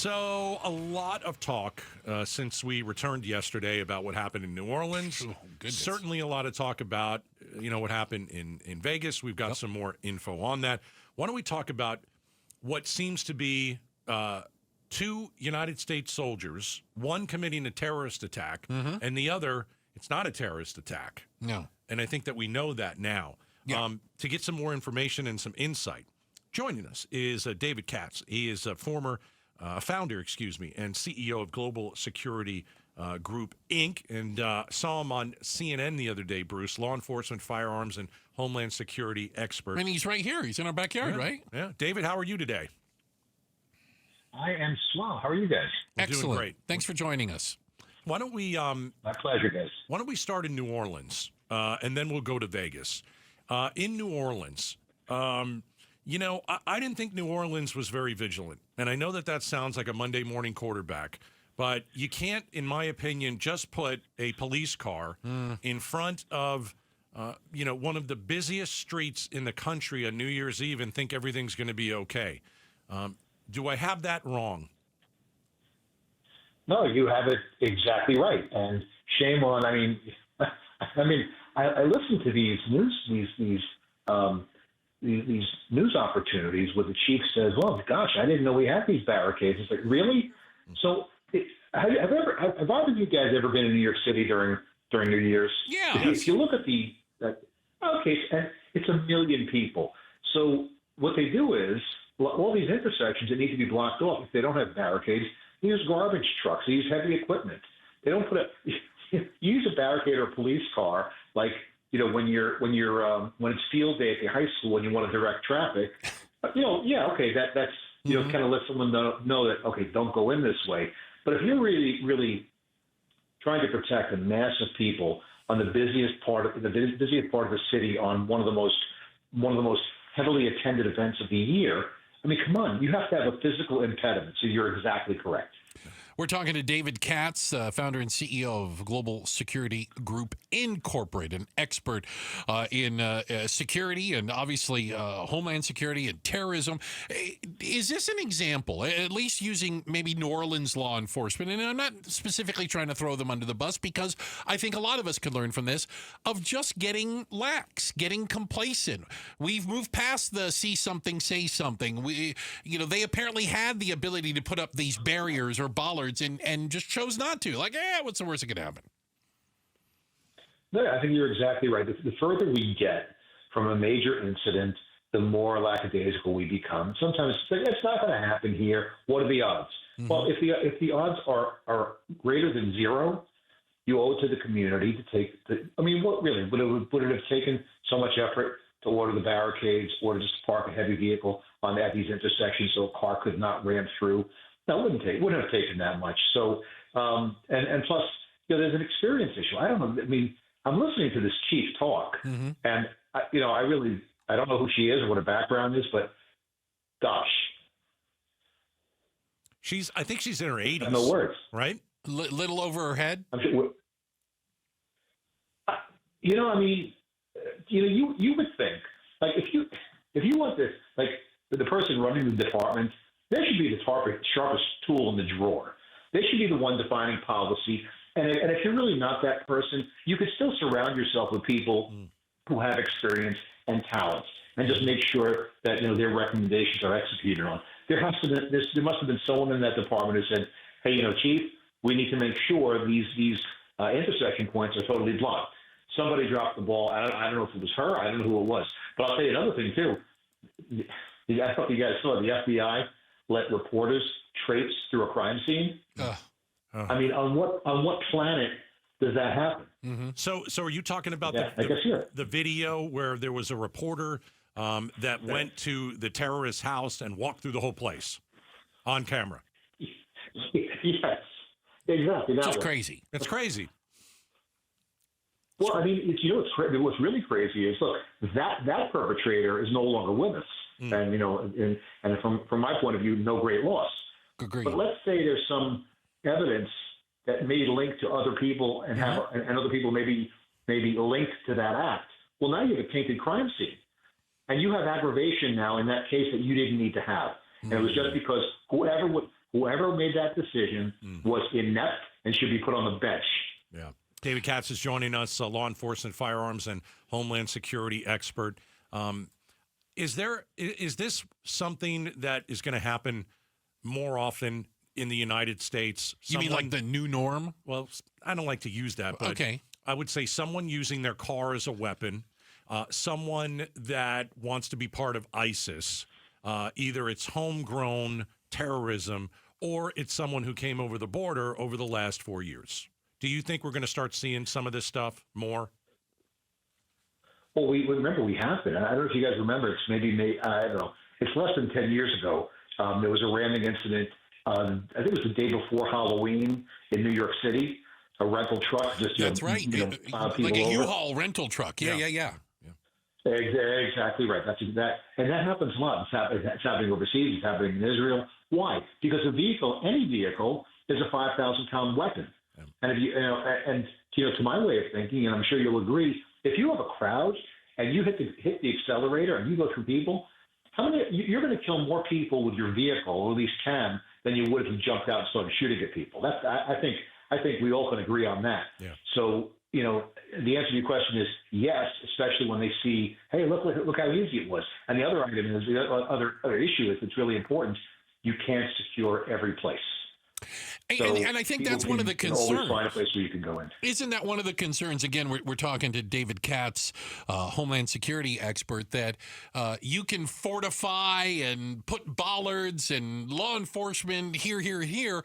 So a lot of talk since we returned yesterday about what happened in New Orleans. Oh, goodness. Certainly a lot of talk about, what happened in Vegas. We've got some more info on that. Why don't we talk about what seems to be two United States soldiers, one committing a terrorist attack, and the other, it's not a terrorist attack. No. And I think that we know that now. Yeah. To get some more information and some insight, joining us is David Katz. He is a former founder, and CEO of Global Security Group, Inc., and saw him on CNN the other day, Bruce, law enforcement, firearms, and homeland security expert. And he's right here. He's in our backyard, right? Yeah. David, how are you today? I am swell. How are you guys? We're Excellent. doing great. Thanks for joining us. Why don't we My pleasure, guys. Why don't we start in New Orleans, and then we'll go to Vegas. In New Orleans, I didn't think New Orleans was very vigilant. And I know that sounds like a Monday morning quarterback, but you can't, in my opinion, just put a police car in front of, one of the busiest streets in the country on New Year's Eve and think everything's going to be okay. Do I have that wrong? No, you have it exactly right. And shame on, I listen to these news opportunities where the chief says, "Well, gosh, I didn't know we had these barricades." It's like, really? So, have either of you guys ever been in New York City during New Year's? Yeah. If you look at and it's 1 million people. So what they do is all these intersections that need to be blocked off. If they don't have barricades, they use garbage trucks. They use heavy equipment. They don't put you use a barricade or a police car like. When it's field day at the high school and you want to direct traffic, that's kind of let someone know that, okay, don't go in this way. But if you're really, really trying to protect a mass of people on the busiest part of the city on one of the most heavily attended events of the year, come on, you have to have a physical impediment. So you're exactly correct. We're talking to David Katz, founder and CEO of Global Security Group, Incorporated, an expert in security and obviously homeland security and terrorism. Is this an example, at least using maybe New Orleans law enforcement, and I'm not specifically trying to throw them under the bus because I think a lot of us could learn from this, of just getting lax, getting complacent. We've moved past the see something, say something. They apparently had the ability to put up these barriers or bollards and just chose not to. Like, what's the worst that could happen? No, I think you're exactly right. The further we get from a major incident, the more lackadaisical we become. Sometimes it's not going to happen here. What are the odds? Mm-hmm. Well, if the odds are greater than zero, you owe it to the community to take what really would it have taken so much effort to order the barricades or to just park a heavy vehicle at these intersections so a car could not ram through? That wouldn't have taken that much. So, and plus, there's an experience issue. I don't know. I'm listening to this chief talk, and I don't know who she is or what her background is, but gosh, I think she's in her 80s. No words, right? Little over her head. You would think, like, if you want this, like the person running the department. They should be the sharpest tool in the drawer. They should be the one defining policy. And if you're really not that person, you could still surround yourself with people who have experience and talents, and just make sure that their recommendations are executed on. There must have been someone in that department who said, "Hey, Chief, we need to make sure these intersection points are totally blocked." Somebody dropped the ball. I don't know if it was her. I don't know who it was. But I'll tell you another thing too. I thought you guys saw the FBI let reporters traipse through a crime scene. On what planet does that happen? Mm-hmm. So are you talking about the video where there was a reporter that went to the terrorist's house and walked through the whole place on camera? Yes, exactly. It's crazy. It's crazy. Well, what's really crazy is, look, that perpetrator is no longer with us. And from my point of view, no great loss. Agreed. But let's say there's some evidence that may link to other people and other people maybe linked to that act. Well, now you have a tainted crime scene, and you have aggravation now in that case that you didn't need to have. And it was just because whoever whoever made that decision was inept and should be put on the bench. Yeah. David Katz is joining us, law enforcement, firearms, and homeland security expert. Is this something that is going to happen more often in the United States? You mean like the new norm? Well, I don't like to use that, but okay. I would say someone using their car as a weapon, someone that wants to be part of ISIS, either it's homegrown terrorism or it's someone who came over the border over the last 4 years. Do you think we're going to start seeing some of this stuff more? Well, we have been. I don't know if you guys remember. It's I don't know. It's less than 10 years ago. There was a ramming incident. I think it was the day before Halloween in New York City. A rental truck just that's right. Like a U-Haul rental truck. Yeah. Exactly right. And that happens a lot. It's happening overseas. It's happening in Israel. Why? Because any vehicle, is a 5,000-pound weapon. Yeah. And if to my way of thinking, and I'm sure you'll agree, if you have a crowd and you hit the accelerator and you go through people, you're going to kill more people with your vehicle, or at least can, than you would if you jumped out and started shooting at people. I think we all can agree on that. Yeah. So, the answer to your question is yes, especially when they see, hey, look how easy it was. And the other item is, the other issue is, it's really important, you can't secure every place. And I think that's one of the concerns. Always find a place where you can go in. Isn't that one of the concerns? Again, we're talking to David Katz, Homeland Security expert, that you can fortify and put bollards and law enforcement here.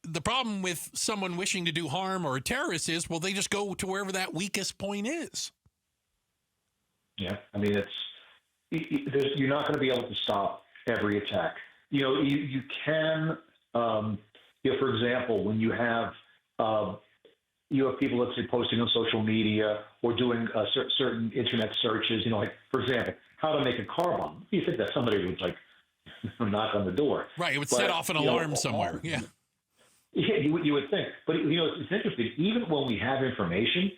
The problem with someone wishing to do harm or a terrorist is, well, they just go to wherever that weakest point is. Yeah, I mean, you're not going to be able to stop every attack. You can. For example, when you have people, let's say, posting on social media or doing certain internet searches, like, for example, how to make a car bomb. You think that somebody would knock on the door, right? It would set off an alarm somewhere. Yeah, you would think. But it's interesting. Even when we have information,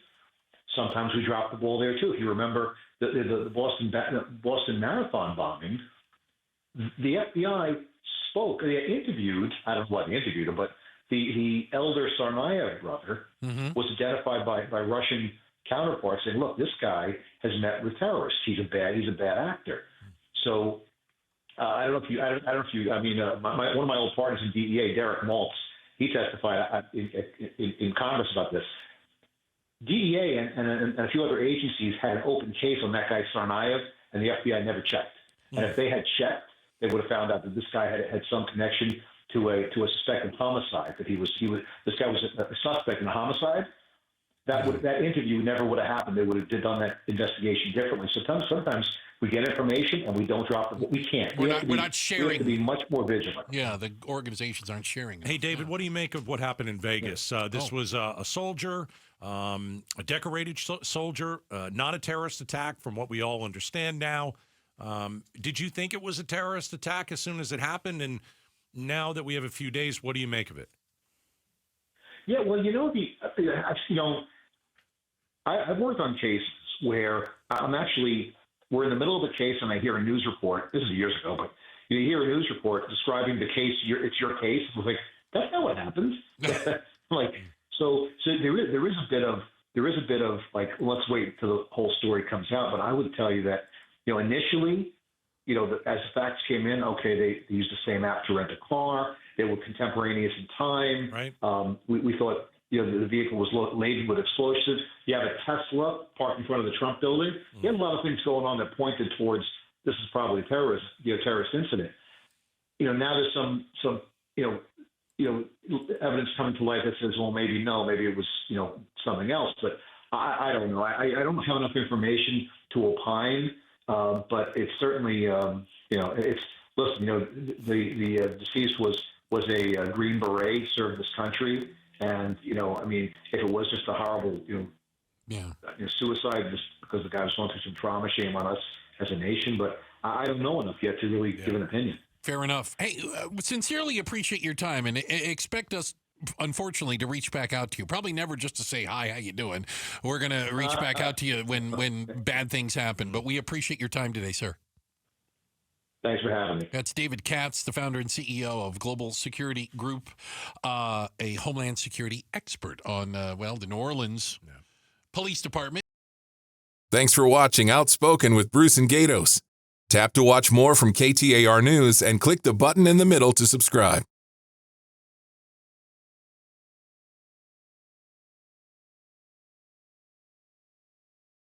sometimes we drop the ball there too. If you remember the Boston Marathon bombing, the FBI spoke. They interviewed. I don't know what they interviewed him, but the elder Tsarnaev brother was identified by Russian counterparts, saying, "Look, this guy has met with terrorists. He's a bad actor." So I don't know if you. I mean, one of my old partners in DEA, Derek Maltz, he testified in Congress about this. DEA and a few other agencies had an open case on that guy Tsarnaev, and the FBI never checked. And if they had checked, they would have found out that this guy had some connection to a suspected homicide. That this guy was a suspect in a homicide. That interview never would have happened. They would have done that investigation differently. So sometimes we get information and we don't drop it. We can't. We're not sharing. We have to be much more vigilant. Yeah, the organizations aren't sharing it. Hey, David, what do you make of what happened in Vegas? This was a soldier, a decorated soldier, not a terrorist attack, from what we all understand now. Did you think it was a terrorist attack as soon as it happened? And now that we have a few days, what do you make of it? Yeah, well, I've worked on cases where we're in the middle of a case and I hear a news report. This is years ago, but you hear a news report describing the case. It's your case. It's like, that's not what happened. So there is a bit of like, let's wait till the whole story comes out. But I would tell you that, initially, as the facts came in, okay, they used the same app to rent a car. They were contemporaneous in time. Right. We thought, the vehicle was laden with explosives. You have a Tesla parked in front of the Trump building. You have a lot of things going on that pointed towards this is probably a terrorist incident. Now there's some evidence coming to light that says, well, maybe it was, something else. But I don't know. I don't have enough information to opine. But it's certainly, the deceased was a Green Beret, served this country. And, if it was just a horrible, suicide just because the guy was going through some trauma, shame on us as a nation. But I don't know enough yet to really give an opinion. Fair enough. Hey, sincerely appreciate your time and expect us, unfortunately, to reach back out to you. Probably never just to say, hi, how you doing? We're going to reach back out to you when bad things happen. But we appreciate your time today, sir. Thanks for having me. That's David Katz, the founder and CEO of Global Security Group, a Homeland Security expert on, the New Orleans Police Department. Thanks for watching Outspoken with Bruce and Gatos. Tap to watch more from KTAR News and click the button in the middle to subscribe.